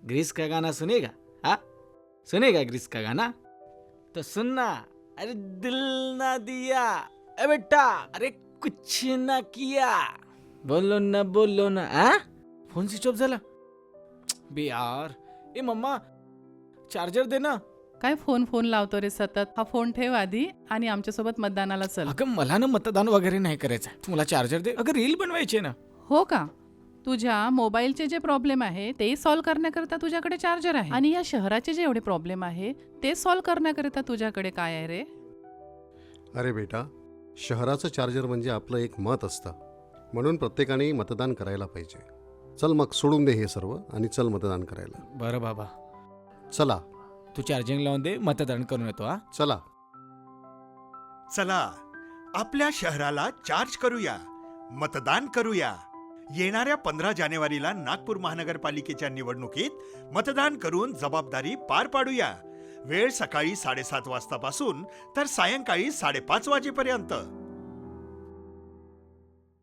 Greece का गाना सुनेगा? हाँ, सुनेगा ग्रीस का गाना? तो सुनना। अरे दिल ना दिया, ए बेटा, अरे कुछ ना किया, बोलो ना, हाँ? फोन स्विच ऑफ झाला बे यार. ए मम्मा, चार्जर दे ना. काय फोन फोन लावतो रे सतत? हा फोन ठेव आधी आणि आमच्यासोबत मतदानाला चल. अगं मला ना मतदान वगैरे नाही करायचं. तू मला चार्जर दे. अगं रील बनवायची ना. हो का? तुझ्या मोबाईलचे जे प्रॉब्लेम आहे ते सॉल्व्ह करण्याकरिता तुझ्याकडे चार्जर आहे, आणि या शहराचे जे एवढे प्रॉब्लेम आहे ते सॉल्व्ह करण्याकरिता तुझ्याकडे काय आहे रे? अरे बेटा, शहराचं चार्जर म्हणजे आपलं एक मत असतं, म्हणून प्रत्येकाने मतदान करायला पाहिजे. चल मग सोडून दे हे सर्व आणि चल मतदान करायला. बरं बाबा, चला तू चार्जिंग लावून दे, मतदान करून येतो. हा, चला. चला आपल्या शहराला चार्ज करूया, मतदान करूया. येणाऱ्या 15 जानेवारीला नागपूर महानगरपालिकेच्या निवडणुकीत मतदान करून जबाबदारी पार पाडूया. वेळ सकाळी 7:30 वाजतापासून तर सायंकाळी 5:30 वाजेपर्यंत.